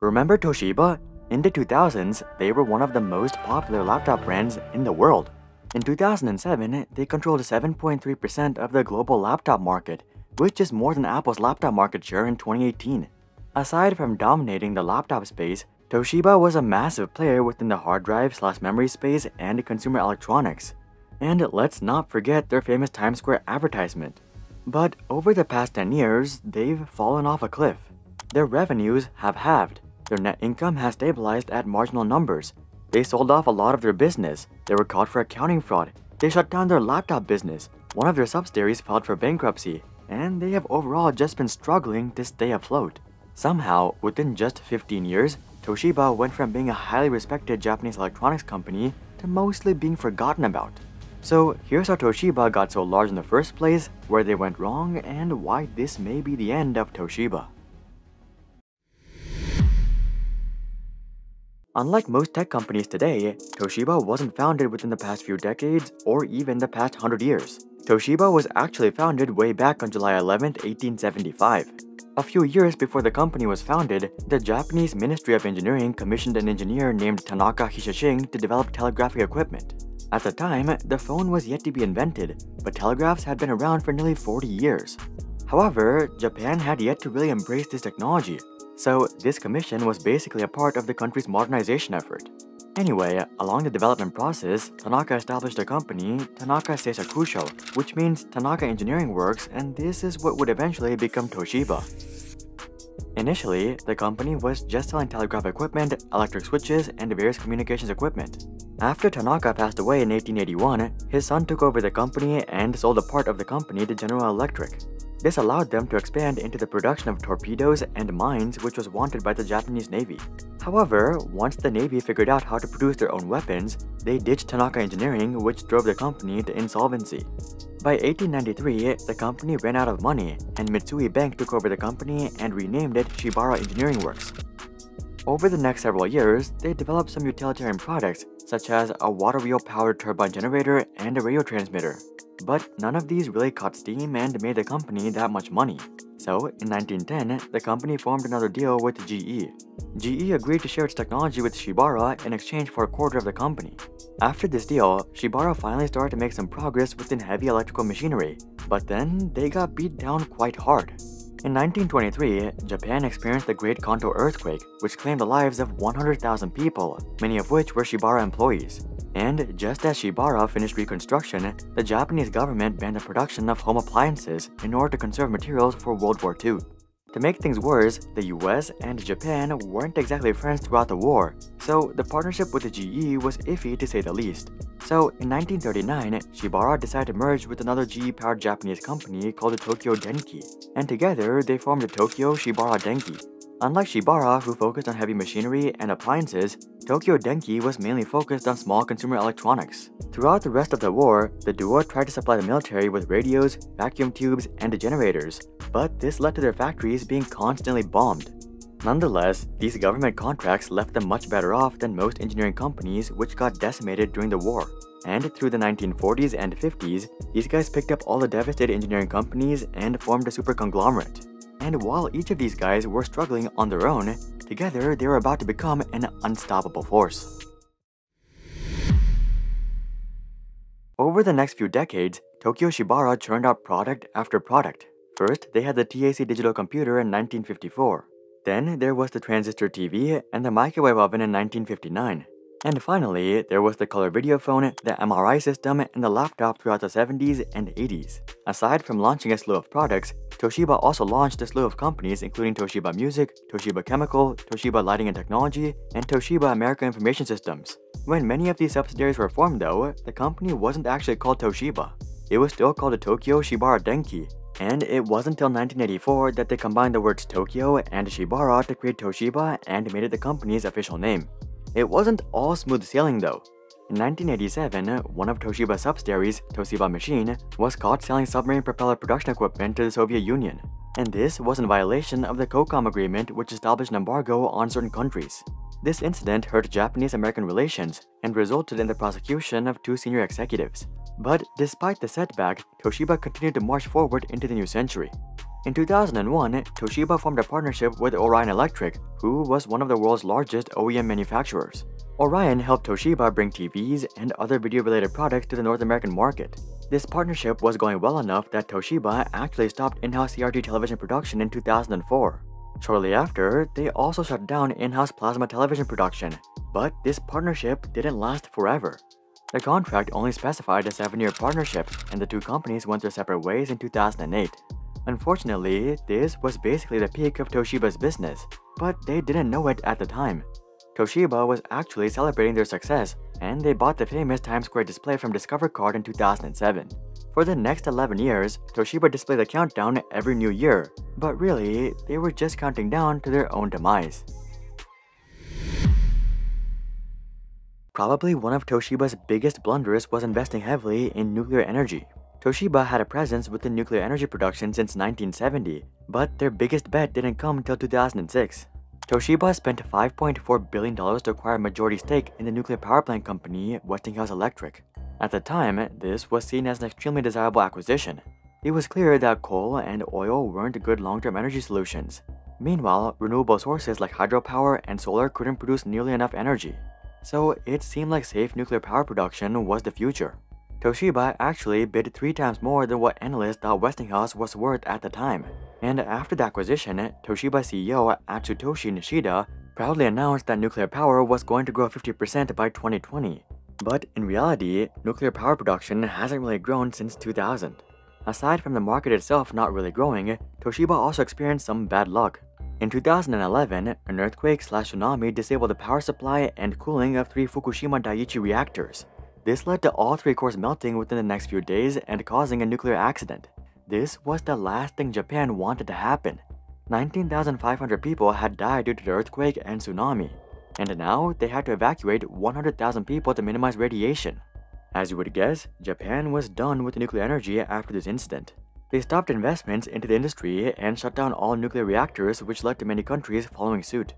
Remember Toshiba? In the 2000s, they were one of the most popular laptop brands in the world. In 2007, they controlled 7.3% of the global laptop market, which is more than Apple's laptop market share in 2018. Aside from dominating the laptop space, Toshiba was a massive player within the hard drive/memory space and consumer electronics. And let's not forget their famous Times Square advertisement. But over the past 10 years, they've fallen off a cliff. Their revenues have halved. Their net income has stabilized at marginal numbers. They sold off a lot of their business. They were caught for accounting fraud. They shut down their laptop business. One of their subsidiaries filed for bankruptcy. And they have overall just been struggling to stay afloat. Somehow, within just 15 years, Toshiba went from being a highly respected Japanese electronics company to mostly being forgotten about. So here's how Toshiba got so large in the first place, where they went wrong, and why this may be the end of Toshiba. Unlike most tech companies today, Toshiba wasn't founded within the past few decades or even the past 100 years. Toshiba was actually founded way back on July 11, 1875. A few years before the company was founded, the Japanese Ministry of Engineering commissioned an engineer named Tanaka Hishishing to develop telegraphic equipment. At the time, the phone was yet to be invented, but telegraphs had been around for nearly 40 years. However, Japan had yet to really embrace this technology, so this commission was basically a part of the country's modernization effort. Anyway, along the development process, Tanaka established a company, Tanaka Seisakusho, which means Tanaka Engineering Works, and this is what would eventually become Toshiba. Initially, the company was just selling telegraph equipment, electric switches, and various communications equipment. After Tanaka passed away in 1881, his son took over the company and sold a part of the company to General Electric. This allowed them to expand into the production of torpedoes and mines, which was wanted by the Japanese Navy. However, once the Navy figured out how to produce their own weapons, they ditched Tanaka Engineering, which drove the company to insolvency. By 1893, the company ran out of money, and Mitsui Bank took over the company and renamed it Shibara Engineering Works. Over the next several years, they developed some utilitarian products, such as a water wheel-powered turbine generator and a radio transmitter. But none of these really caught steam and made the company that much money. So, in 1910, the company formed another deal with GE. GE agreed to share its technology with Shibara in exchange for a quarter of the company. After this deal, Shibara finally started to make some progress within heavy electrical machinery, but then they got beat down quite hard. In 1923, Japan experienced the Great Kanto earthquake, which claimed the lives of 100,000 people, many of which were Shibara employees. And just as Shibara finished reconstruction, the Japanese government banned the production of home appliances in order to conserve materials for World War II. To make things worse, the US and Japan weren't exactly friends throughout the war, so the partnership with the GE was iffy to say the least. So in 1939, Shibara decided to merge with another GE-powered Japanese company called the Tokyo Denki, and together they formed the Tokyo Shibara Denki. Unlike Shibara, who focused on heavy machinery and appliances, Tokyo Denki was mainly focused on small consumer electronics. Throughout the rest of the war, the duo tried to supply the military with radios, vacuum tubes, and generators, but this led to their factories being constantly bombed. Nonetheless, these government contracts left them much better off than most engineering companies, which got decimated during the war. And through the 1940s and 50s, these guys picked up all the devastated engineering companies and formed a super conglomerate. And while each of these guys were struggling on their own, together they were about to become an unstoppable force. Over the next few decades, Tokyo Shibara churned out product after product. First, they had the TAC digital computer in 1954. Then there was the transistor TV and the microwave oven in 1959. And finally, there was the color video phone, the MRI system, and the laptop throughout the 70s and 80s. Aside from launching a slew of products, Toshiba also launched a slew of companies including Toshiba Music, Toshiba Chemical, Toshiba Lighting and Technology, and Toshiba America Information Systems. When many of these subsidiaries were formed though, the company wasn't actually called Toshiba. It was still called the Tokyo Shibara Denki. And it wasn't until 1984 that they combined the words Tokyo and Shibara to create Toshiba and made it the company's official name. It wasn't all smooth sailing though. In 1987, one of Toshiba's subsidiaries, Toshiba Machine, was caught selling submarine propeller production equipment to the Soviet Union. And this was in violation of the COCOM agreement, which established an embargo on certain countries. This incident hurt Japanese-American relations and resulted in the prosecution of 2 senior executives. But despite the setback, Toshiba continued to march forward into the new century. In 2001, Toshiba formed a partnership with Orion Electric, who was one of the world's largest OEM manufacturers. Orion helped Toshiba bring TVs and other video-related products to the North American market. This partnership was going well enough that Toshiba actually stopped in-house CRT television production in 2004. Shortly after, they also shut down in-house plasma television production, but this partnership didn't last forever. The contract only specified a 7-year partnership, and the two companies went their separate ways in 2008. Unfortunately, this was basically the peak of Toshiba's business, but they didn't know it at the time. Toshiba was actually celebrating their success, and they bought the famous Times Square display from Discover Card in 2007. For the next 11 years, Toshiba displayed the countdown every new year, but really, they were just counting down to their own demise. Probably one of Toshiba's biggest blunders was investing heavily in nuclear energy. Toshiba had a presence within nuclear energy production since 1970, but their biggest bet didn't come until 2006. Toshiba spent $5.4 billion to acquire a majority stake in the nuclear power plant company Westinghouse Electric. At the time, this was seen as an extremely desirable acquisition. It was clear that coal and oil weren't good long-term energy solutions. Meanwhile, renewable sources like hydropower and solar couldn't produce nearly enough energy. So it seemed like safe nuclear power production was the future. Toshiba actually bid 3 times more than what analysts thought Westinghouse was worth at the time. And after the acquisition, Toshiba CEO Atsutoshi Nishida proudly announced that nuclear power was going to grow 50% by 2020. But in reality, nuclear power production hasn't really grown since 2000. Aside from the market itself not really growing, Toshiba also experienced some bad luck. In 2011, an earthquake/tsunami disabled the power supply and cooling of 3 Fukushima Daiichi reactors. This led to all 3 cores melting within the next few days and causing a nuclear accident. This was the last thing Japan wanted to happen. 19,500 people had died due to the earthquake and tsunami, and now they had to evacuate 100,000 people to minimize radiation. As you would guess, Japan was done with nuclear energy after this incident. They stopped investments into the industry and shut down all nuclear reactors, which led to many countries following suit.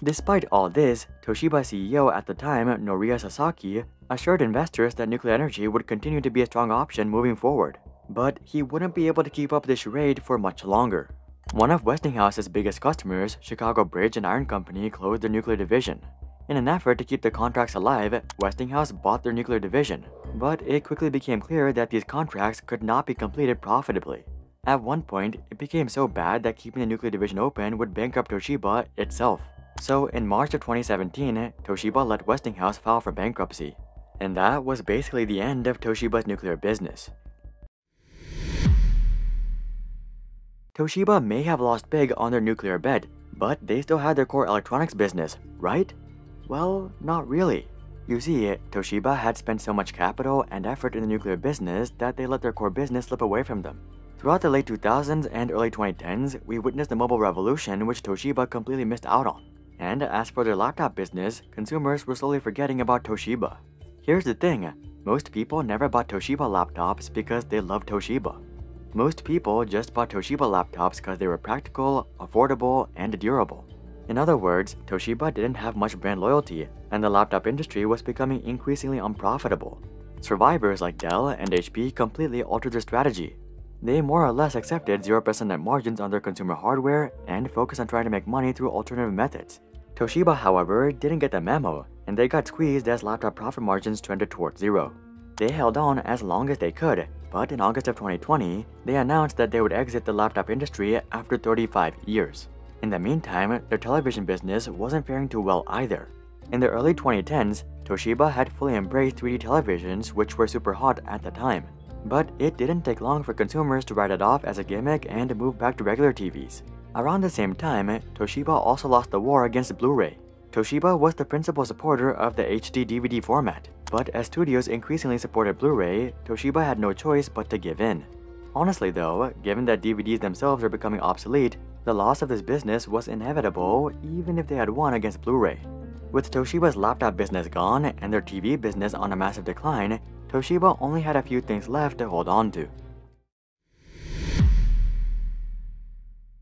Despite all this, Toshiba CEO at the time, Noriya Sasaki, assured investors that nuclear energy would continue to be a strong option moving forward. But he wouldn't be able to keep up this charade for much longer. One of Westinghouse's biggest customers, Chicago Bridge and Iron Company, closed their nuclear division. In an effort to keep the contracts alive, Westinghouse bought their nuclear division, but it quickly became clear that these contracts could not be completed profitably. At one point, it became so bad that keeping the nuclear division open would bankrupt Toshiba itself. So in March of 2017, Toshiba let Westinghouse file for bankruptcy. And that was basically the end of Toshiba's nuclear business. Toshiba may have lost big on their nuclear bet, but they still had their core electronics business, right? Well, not really. You see, Toshiba had spent so much capital and effort in the nuclear business that they let their core business slip away from them. Throughout the late 2000s and early 2010s, we witnessed the mobile revolution which Toshiba completely missed out on. And as for their laptop business, consumers were slowly forgetting about Toshiba. Here's the thing, most people never bought Toshiba laptops because they loved Toshiba. Most people just bought Toshiba laptops because they were practical, affordable, and durable. In other words, Toshiba didn't have much brand loyalty, and the laptop industry was becoming increasingly unprofitable. Survivors like Dell and HP completely altered their strategy. They more or less accepted 0% net margins on their consumer hardware and focused on trying to make money through alternative methods. Toshiba, however, didn't get the memo, and they got squeezed as laptop profit margins trended towards zero. They held on as long as they could, but in August of 2020, they announced that they would exit the laptop industry after 35 years. In the meantime, their television business wasn't faring too well either. In the early 2010s, Toshiba had fully embraced 3D televisions, which were super hot at the time. But it didn't take long for consumers to write it off as a gimmick and move back to regular TVs. Around the same time, Toshiba also lost the war against Blu-ray. Toshiba was the principal supporter of the HD DVD format, but as studios increasingly supported Blu-ray, Toshiba had no choice but to give in. Honestly though, given that DVDs themselves are becoming obsolete, the loss of this business was inevitable even if they had won against Blu-ray. With Toshiba's laptop business gone and their TV business on a massive decline, Toshiba only had a few things left to hold on to.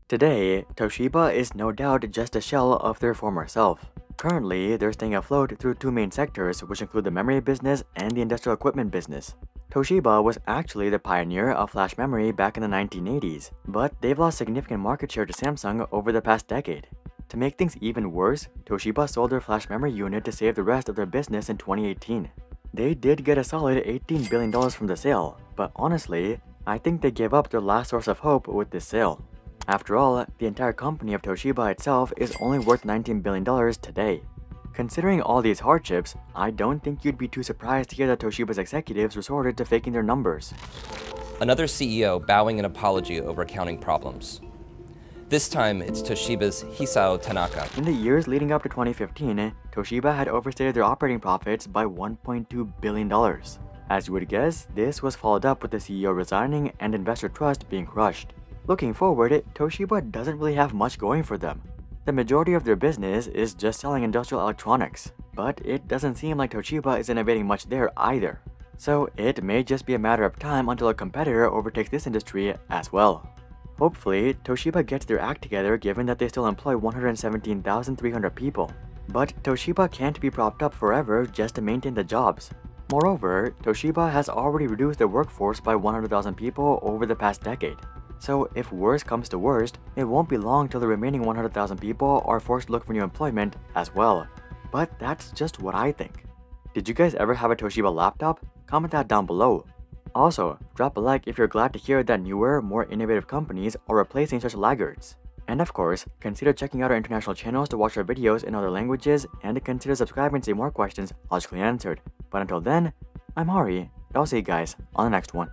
Today, Toshiba is no doubt just a shell of their former self. Currently, they're staying afloat through 2 main sectors, which include the memory business and the industrial equipment business. Toshiba was actually the pioneer of flash memory back in the 1980s, but they've lost significant market share to Samsung over the past decade. To make things even worse, Toshiba sold their flash memory unit to save the rest of their business in 2018. They did get a solid $18 billion from the sale, but honestly, I think they gave up their last source of hope with this sale. After all, the entire company of Toshiba itself is only worth $19 billion today. Considering all these hardships, I don't think you'd be too surprised to hear that Toshiba's executives resorted to faking their numbers. Another CEO bowing an apology over accounting problems. This time, it's Toshiba's Hisao Tanaka. In the years leading up to 2015, Toshiba had overstated their operating profits by $1.2 billion. As you would guess, this was followed up with the CEO resigning and investor trust being crushed. Looking forward, Toshiba doesn't really have much going for them. The majority of their business is just selling industrial electronics, but it doesn't seem like Toshiba is innovating much there either. So it may just be a matter of time until a competitor overtakes this industry as well. Hopefully, Toshiba gets their act together given that they still employ 117,300 people. But Toshiba can't be propped up forever just to maintain the jobs. Moreover, Toshiba has already reduced their workforce by 100,000 people over the past decade. So if worst comes to worst, it won't be long till the remaining 100,000 people are forced to look for new employment as well. But that's just what I think. Did you guys ever have a Toshiba laptop? Comment that down below. Also, drop a like if you're glad to hear that newer, more innovative companies are replacing such laggards. And of course, consider checking out our international channels to watch our videos in other languages and consider subscribing to see more questions logically answered. But until then, I'm Hari, and I'll see you guys on the next one.